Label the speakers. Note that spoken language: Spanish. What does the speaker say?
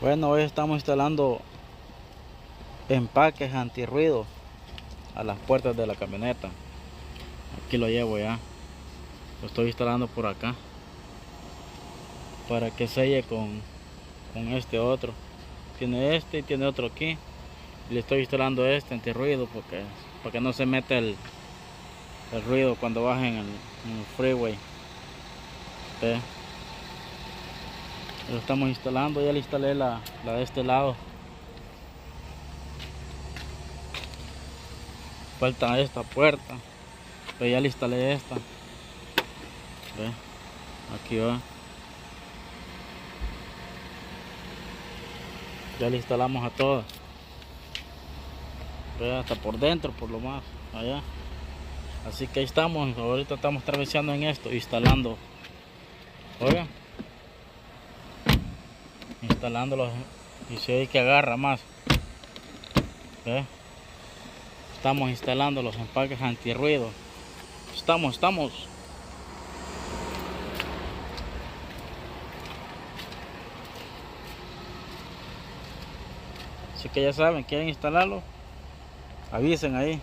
Speaker 1: Bueno, hoy estamos instalando empaques antirruido a las puertas de la camioneta. Aquí lo llevo ya. Lo estoy instalando por acá para que selle con este otro. Tiene este y tiene otro aquí. Y le estoy instalando este antirruido para que no se meta el ruido cuando bajen en el freeway. ¿Ve? Lo estamos instalando. Ya le instalé la de este lado. Falta esta puerta, pero ya le instalé esta. ¿Ve? Aquí va. Ya le instalamos a todas. Ve, hasta por dentro, por lo más allá. Así que ahí estamos. Ahorita estamos traveseando en esto, instalando. Oiga, instalándolos. Y se oye que agarra más. ¿Ve? Estamos instalando los empaques antirruido. Estamos. Así que ya saben, quieren instalarlo, avisen ahí.